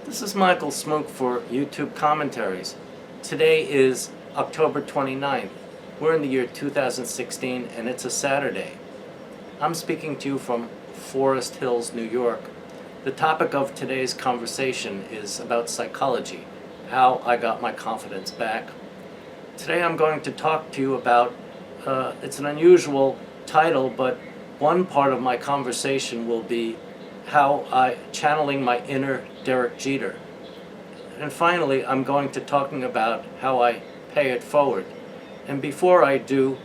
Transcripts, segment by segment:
This is Michael Smook for YouTube Commentaries. Today is October 29th. We're in the year 2016 and it's a Saturday. I'm speaking to you from Forest Hills, New York. The topic of today's conversation is about psychology, how I got my confidence back. Today I'm going to talk to you about, it's an unusual title, but one part of my conversation will be channeling my inner Derek Jeter. And finally, I'm going to talking about how I pay it forward. And before I do,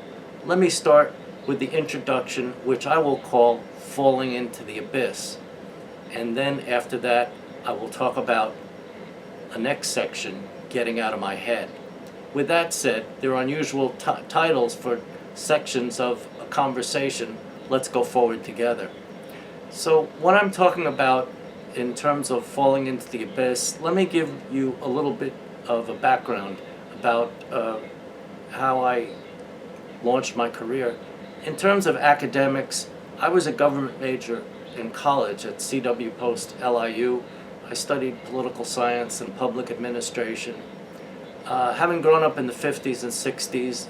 let me start with the introduction, which I will call Falling into the Abyss. And then after that, I will talk about the next section, Getting Out of My Head. With that said, there are unusual titles for sections of a conversation. Let's go forward together. So what I'm talking about in terms of falling into the abyss, let me give you a little bit of a background about how I launched my career. In terms of academics, I was a government major in college at C.W. Post LIU. I studied political science and public administration. Having grown up in the 50s and 60s,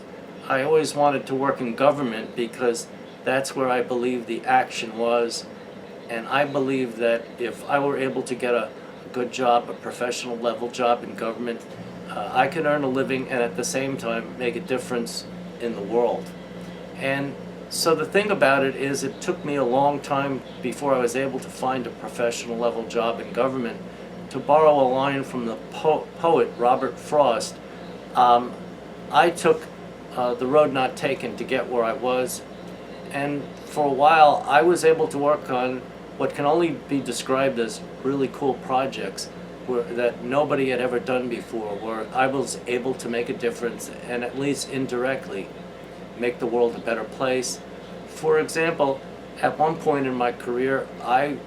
I always wanted to work in government because that's where I believed the action was. And I believe that if I were able to get a good job, a professional level job in government, I could earn a living and at the same time make a difference in the world. And so the thing about it is it took me a long time before I was able to find a professional level job in government. To borrow a line from the poet Robert Frost, I took the road not taken to get where I was. And for a while I was able to work on what can only be described as really cool projects that nobody had ever done before, where I was able to make a difference and at least indirectly make the world a better place. For example, at one point in my career, I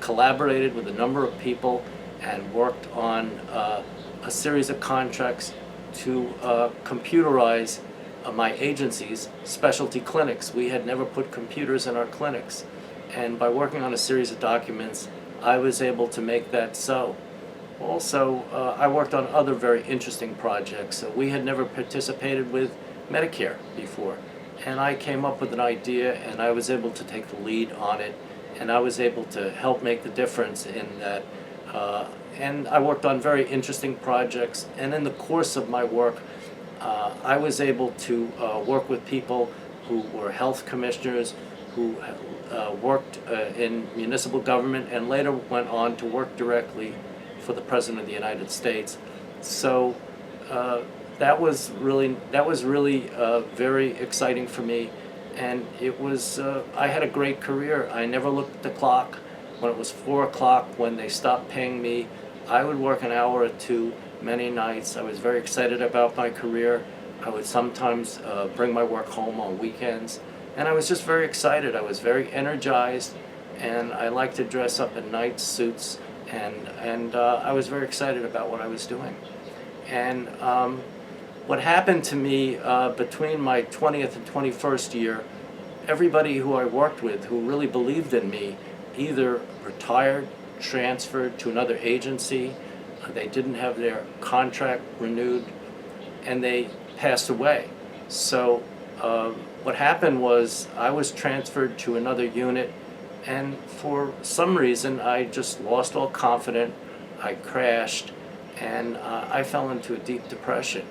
collaborated with a number of people and worked on a series of contracts to computerize my agency's specialty clinics. We had never put computers in our clinics. And by working on a series of documents, I was able to make that so. Also, I worked on other very interesting projects. We had never participated with Medicare before. And I came up with an idea and I was able to take the lead on it. And I was able to help make the difference in that. And I worked on very interesting projects. And in the course of my work, I was able to work with people who were health commissioners, who worked in municipal government and later went on to work directly for the President of the United States. So that was really very exciting for me, and it was I had a great career. I never looked at the clock. When it was 4 o'clock, when they stopped paying me, I would work an hour or two many nights. I was very excited about my career. I would sometimes bring my work home on weekends. And I was just very excited. I was very energized, and I liked to dress up in nice suits, and I was very excited about what I was doing. And what happened to me between my 20th and 21st year, everybody who I worked with who really believed in me either retired, transferred to another agency, they didn't have their contract renewed, and they passed away. So what happened was I was transferred to another unit, and for some reason I just lost all confidence. I crashed, and I fell into a deep depression.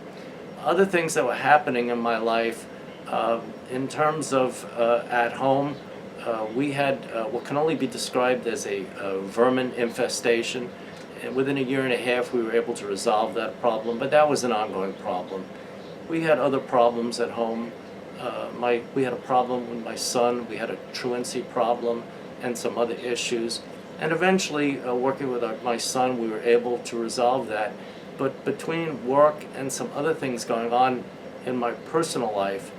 Other things that were happening in my life, in terms of at home, we had what can only be described as a vermin infestation. And within a year and a half we were able to resolve that problem, but that was an ongoing problem. We had other problems at home. We had a problem with my son, we had a truancy problem and some other issues. And eventually, working with my son, we were able to resolve that. But between work and some other things going on in my personal life,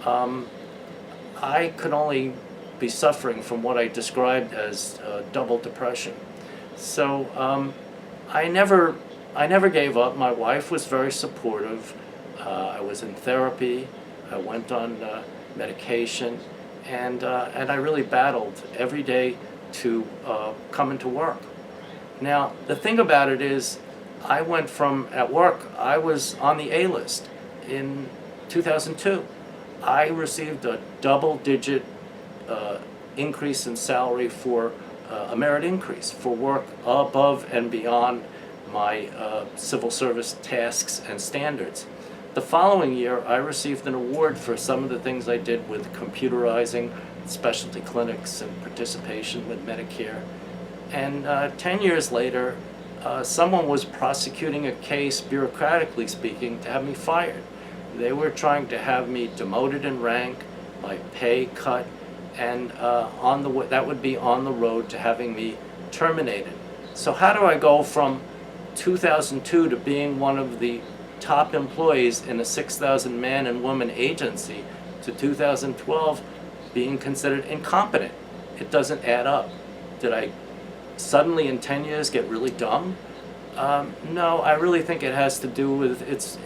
I could only be suffering from what I described as double depression. So I never gave up. My wife was very supportive. I was in therapy. I went on medication, and I really battled every day to come into work. Now, the thing about it is, I went from, at work, I was on the A-list in 2002. I received a double-digit increase in salary for a merit increase for work above and beyond my civil service tasks and standards. The following year, I received an award for some of the things I did with computerizing specialty clinics and participation with Medicare. And 10 years later, someone was prosecuting a case, bureaucratically speaking, to have me fired. They were trying to have me demoted in rank, my pay cut, and that would be on the road to having me terminated. So how do I go from 2002 to being one of the top employees in a 6,000 man and woman agency to 2012 being considered incompetent? It doesn't add up. Did I suddenly in 10 years get really dumb? No, I really think it has to do with, it's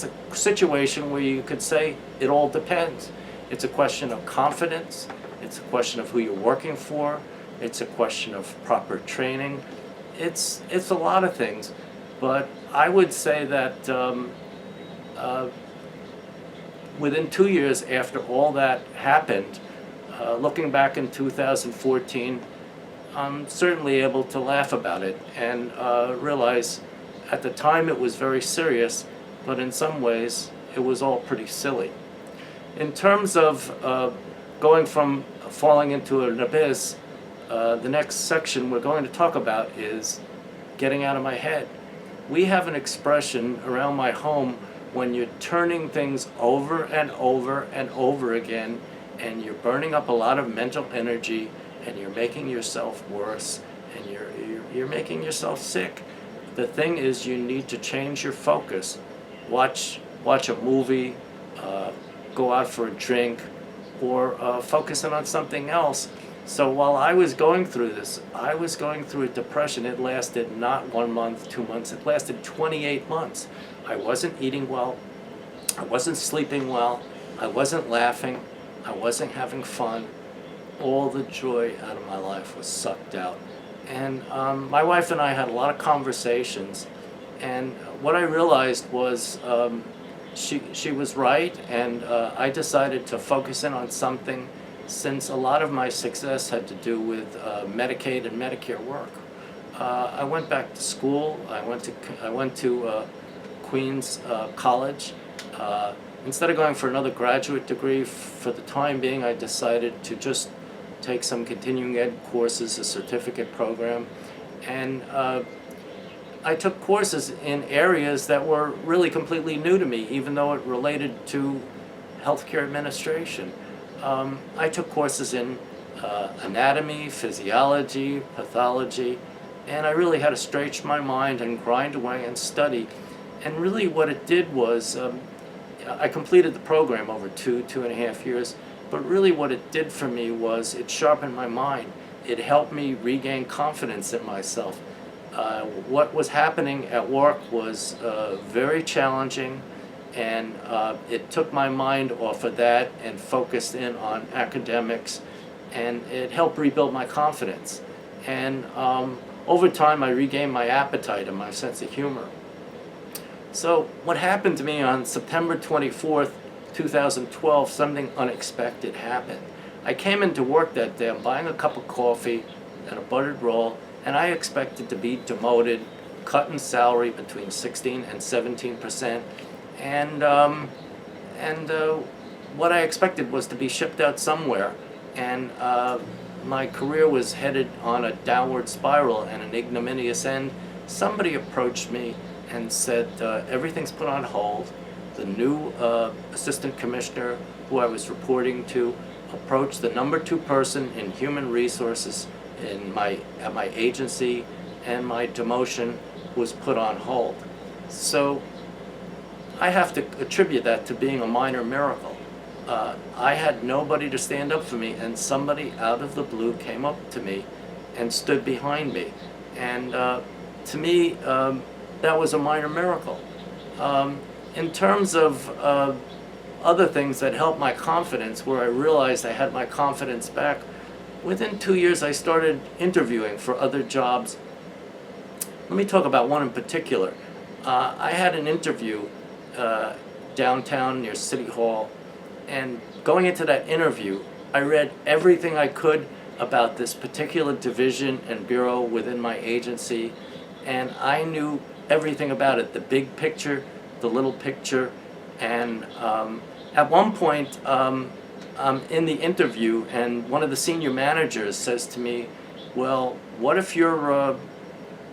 a situation where you could say it all depends. It's a question of confidence, it's a question of who you're working for, it's a question of proper training. It's a lot of things, but I would say that within 2 years after all that happened, looking back in 2014, I'm certainly able to laugh about it and realize at the time it was very serious, but in some ways it was all pretty silly. In terms of going from falling into an abyss, the next section we're going to talk about is getting out of my head. We have an expression around my home when you're turning things over and over and over again, and you're burning up a lot of mental energy, and you're making yourself worse, and you're making yourself sick. The thing is, you need to change your focus. Watch a movie, go out for a drink, or focus in on something else. So while I was going through this, I was going through a depression. It lasted not 1 month, 2 months, it lasted 28 months. I wasn't eating well, I wasn't sleeping well, I wasn't laughing, I wasn't having fun. All the joy out of my life was sucked out. And my wife and I had a lot of conversations, and what I realized was she was right, and I decided to focus in on something, since a lot of my success had to do with Medicaid and Medicare work. I went back to school. I went to Queens College. Instead of going for another graduate degree, for the time being, I decided to just take some continuing ed courses, a certificate program, and I took courses in areas that were really completely new to me, even though it related to healthcare administration. I took courses in anatomy, physiology, pathology, and I really had to stretch my mind and grind away and study. And really what it did was, I completed the program over 2.5 years, but really what it did for me was it sharpened my mind. It helped me regain confidence in myself. What was happening at work was very challenging, and it took my mind off of that and focused in on academics, and it helped rebuild my confidence. And over time I regained my appetite and my sense of humor. So what happened to me on September 24th, 2012, something unexpected happened. I came into work that day, I'm buying a cup of coffee and a buttered roll, and I expected to be demoted, cut in salary between 16 and 17%, and what I expected was to be shipped out somewhere, and my career was headed on a downward spiral and an ignominious end. Somebody approached me and said, everything's put on hold. The new assistant commissioner who I was reporting to approached the number 2 person in human resources at my agency, and my demotion was put on hold. So I have to attribute that to being a minor miracle. I had nobody to stand up for me, and somebody out of the blue came up to me and stood behind me. And to me, that was a minor miracle. In terms of other things that helped my confidence, where I realized I had my confidence back, within 2 years I started interviewing for other jobs Let me talk about one in particular. I had an interview downtown near City Hall, and going into that interview, I read everything I could about this particular division and bureau within my agency, and I knew everything about it, the big picture, the little picture, and at one point I'm in the interview and one of the senior managers says to me, well, what if you're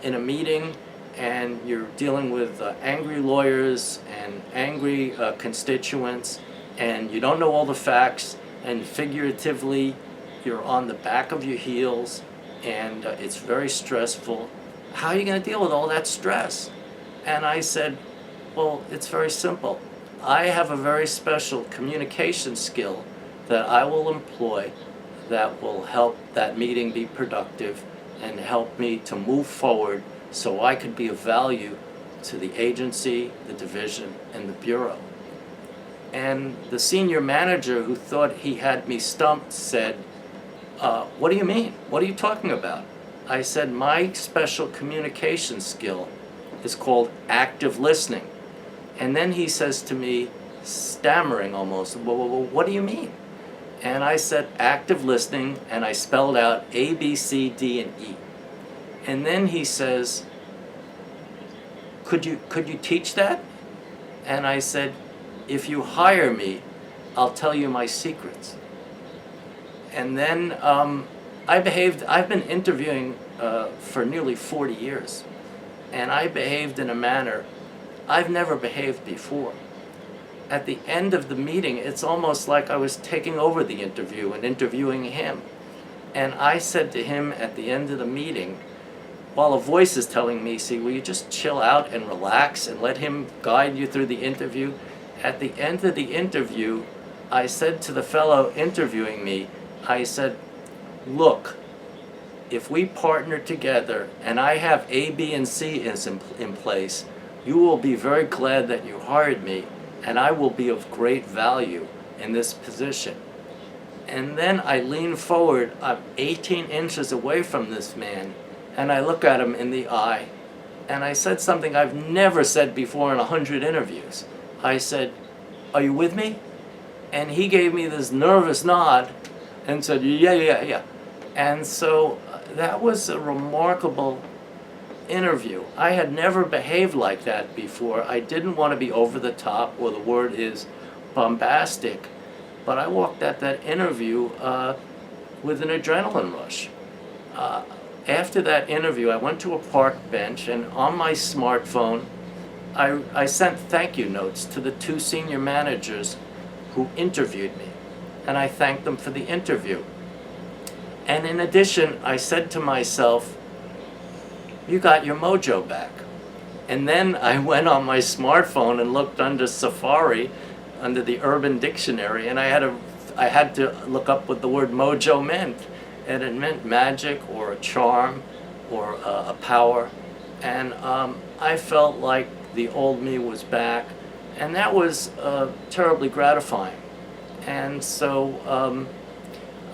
in a meeting and you're dealing with angry lawyers and angry constituents and you don't know all the facts and figuratively you're on the back of your heels and it's very stressful. How are you going to deal with all that stress? And I said, well, it's very simple. I have a very special communication skill that I will employ that will help that meeting be productive and help me to move forward so I could be of value to the agency, the division, and the bureau. And the senior manager, who thought he had me stumped, said, what do you mean? What are you talking about? I said, my special communication skill is called active listening. And then he says to me, stammering almost, well, what do you mean? And I said, active listening, and I spelled out A, B, C, D, and E. And then he says, could you teach that? And I said, if you hire me, I'll tell you my secrets. And then I've been interviewing for nearly 40 years, and I behaved in a manner I've never behaved before. At the end of the meeting, it's almost like I was taking over the interview and interviewing him. And I said to him at the end of the meeting, while a voice is telling me, see, will you just chill out and relax and let him guide you through the interview? At the end of the interview, I said to the fellow interviewing me, I said, look, if we partner together and I have A, B, and C in place, you will be very glad that you hired me, and I will be of great value in this position. And then I lean forward, I'm 18 inches away from this man, and I look at him in the eye, and I said something I've never said before in 100 interviews. I said, are you with me? And he gave me this nervous nod and said, yeah. And so that was a remarkable interview. I had never behaved like that before. I didn't want to be over the top, or the word is bombastic, but I walked at that interview with an adrenaline rush. After that interview, I went to a park bench, and on my smartphone, I sent thank you notes to the two senior managers who interviewed me, and I thanked them for the interview. And in addition, I said to myself, you got your mojo back. And then I went on my smartphone and looked under Safari, under the Urban Dictionary, and I had to look up what the word mojo meant. And it meant magic or a charm or a power. And I felt like the old me was back, and that was terribly gratifying. And so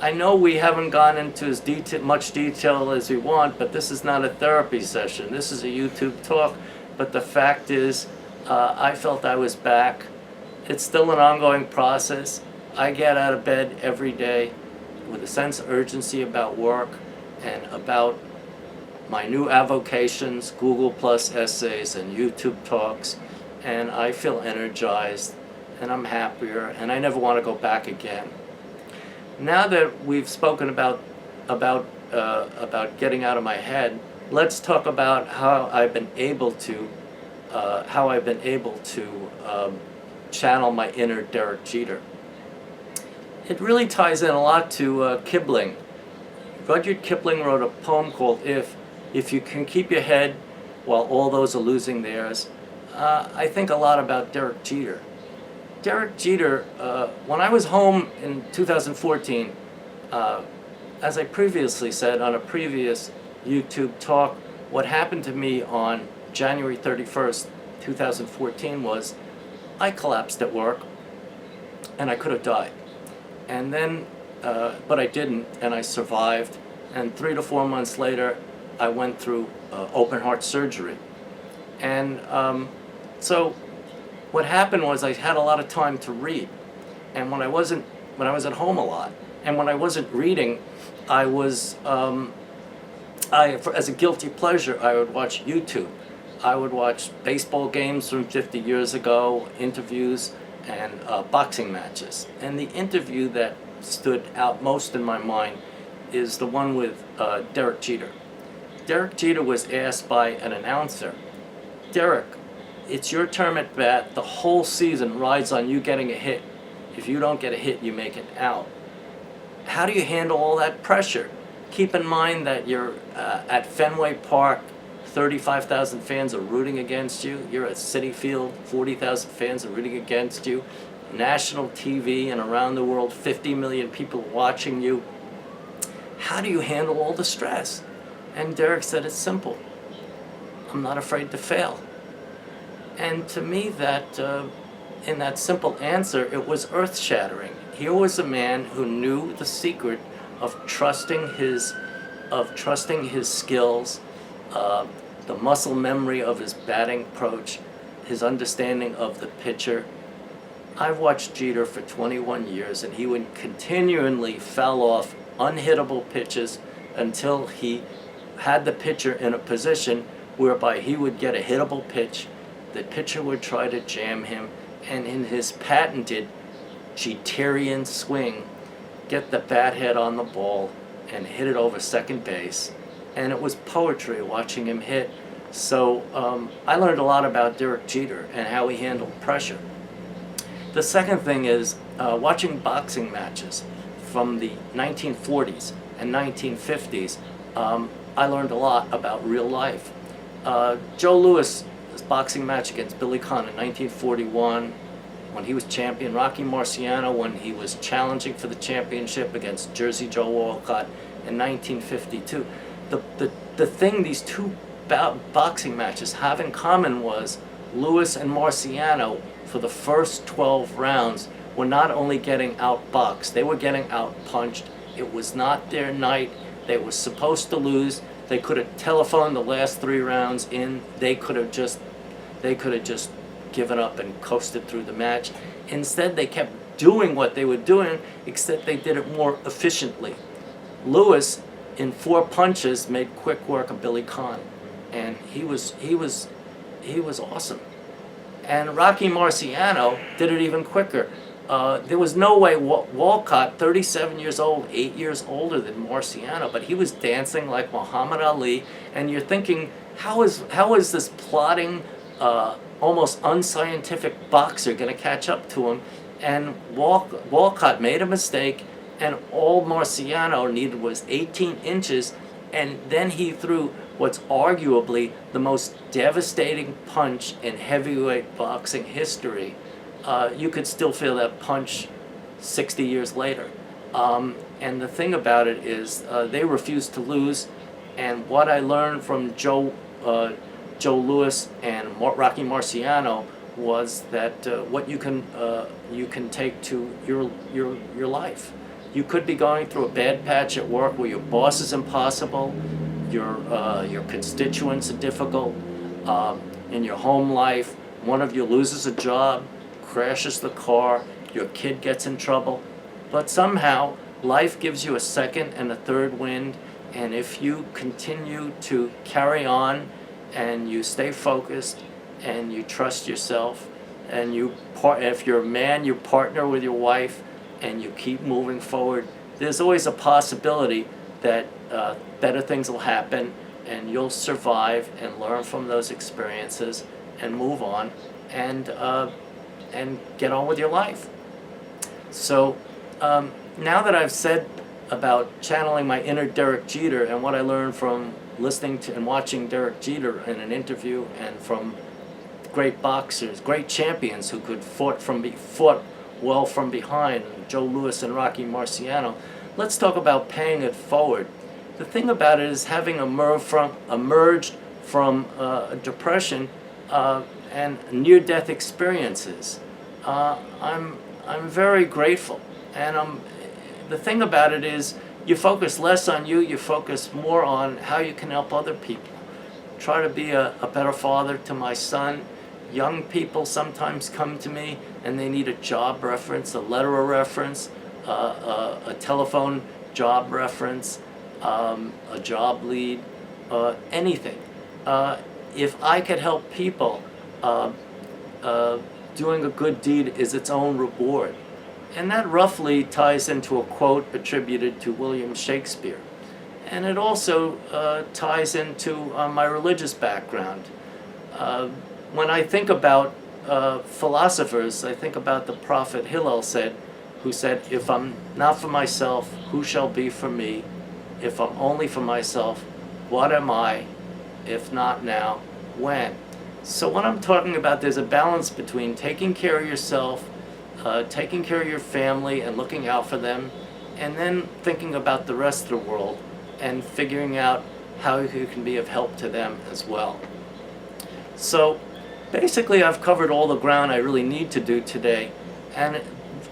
I know we haven't gone into as much detail as we want, but this is not a therapy session. This is a YouTube talk. But the fact is, I felt I was back. It's still an ongoing process. I get out of bed every day with a sense of urgency about work and about my new avocations, Google Plus essays and YouTube talks, and I feel energized and I'm happier, and I never want to go back again. Now that we've spoken about getting out of my head, let's talk about how I've been able to channel my inner Derek Jeter. It really ties in a lot to Kipling. Rudyard Kipling wrote a poem called If you can keep your head while all those are losing theirs. I think a lot about Derek Jeter. Derek Jeter, when I was home in 2014, as I previously said on a previous YouTube talk, what happened to me on January 31st, 2014 was I collapsed at work and I could have died. And then, but I didn't, and I survived. And 3 to 4 months later, I went through open heart surgery. And so what happened was I had a lot of time to read. And when I was at home a lot, and when I wasn't reading, I was, as a guilty pleasure, I would watch YouTube. I would watch baseball games from 50 years ago, interviews, and boxing matches. And the interview that stood out most in my mind is the one with Derek Jeter. Derek Jeter was asked by an announcer, "Derek, it's your term at bat. The whole season rides on you getting a hit. If you don't get a hit, you make it out. How do you handle all that pressure? Keep in mind that you're at Fenway Park, 35,000 fans are rooting against you. You're at Citi Field, 40,000 fans are rooting against you. National TV and around the world, 50 million people watching you. How do you handle all the stress?" And Derek said, "It's simple. I'm not afraid to fail." And to me, that in that simple answer, it was earth-shattering. Here was a man who knew the secret of trusting his skills, the muscle memory of his batting approach, his understanding of the pitcher. I've watched Jeter for 21 years, and he would continually foul off unhittable pitches until he had the pitcher in a position whereby he would get a hittable pitch. The pitcher would try to jam him, and in his patented Jeterian swing, get the bat head on the ball and hit it over second base. And it was poetry watching him hit. So I learned a lot about Derek Jeter and how he handled pressure. The second thing is watching boxing matches from the 1940s and 1950s. I learned a lot about real life. Joe Louis' boxing match against Billy Conn in 1941, when he was champion. Rocky Marciano, when he was challenging for the championship against Jersey Joe Walcott in 1952. The thing these two boxing matches have in common was Louis and Marciano, for the first 12 rounds, were not only getting outboxed, they were getting outpunched. It was not their night. They were supposed to lose. They could have telephoned the last 3 rounds in. They could have just given up and coasted through the match. Instead, they kept doing what they were doing, except they did it more efficiently. Louis, in 4 punches, made quick work of Billy Conn, and he was awesome. And Rocky Marciano did it even quicker. There was no way Walcott, 37 years old, 8 years older than Marciano, but he was dancing like Muhammad Ali. And you're thinking, how is this plodding, almost unscientific boxer going to catch up to him? And Walcott made a mistake, and all Marciano needed was 18 inches, and then he threw what's arguably the most devastating punch in heavyweight boxing history. You could still feel that punch 60 years later. And the thing about it is they refused to lose. And what I learned from Joe Louis and Rocky Marciano was that what you can take to your life. You could be going through a bad patch at work where your boss is impossible, your constituents are difficult, in your home life, one of you loses a job, crashes the car, your kid gets in trouble, but somehow life gives you a second and a third wind, and if you continue to carry on and you stay focused and you trust yourself, and if you're a man, you partner with your wife and you keep moving forward, there's always a possibility that better things will happen, and you'll survive and learn from those experiences and move on and get on with your life. So now that I've said about channeling my inner Derek Jeter and what I learned from listening to and watching Derek Jeter in an interview, and from great boxers, great champions who could fought well from behind, Joe Louis and Rocky Marciano, let's talk about paying it forward. The thing about it is, having emerged from depression and near-death experiences, I'm very grateful. And the thing about it is, you focus less on you, you focus more on how you can help other people. Try to be a better father to my son. Young people sometimes come to me and they need a job reference, a letter of reference, a telephone job reference, a job lead, anything. If I could help people, doing a good deed is its own reward. And that roughly ties into a quote attributed to William Shakespeare. And it also ties into my religious background. When I think about philosophers, I think about the prophet Hillel who said, if I'm not for myself, who shall be for me? If I'm only for myself, what am I? If not now, when? So when I'm talking about there's a balance between taking care of yourself, taking care of your family and looking out for them, and then thinking about the rest of the world and figuring out how you can be of help to them as well. So basically I've covered all the ground I really need to do today, and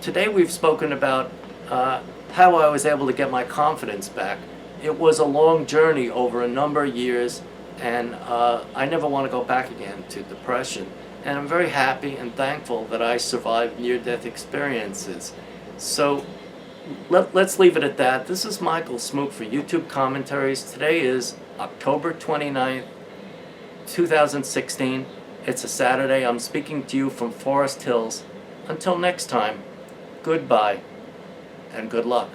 today we've spoken about how I was able to get my confidence back. It was a long journey over a number of years, and I never want to go back again to depression. And I'm very happy and thankful that I survived near-death experiences. So let's leave it at that. This is Michael Smook for YouTube Commentaries. Today is October 29th, 2016. It's a Saturday. I'm speaking to you from Forest Hills. Until next time, goodbye and good luck.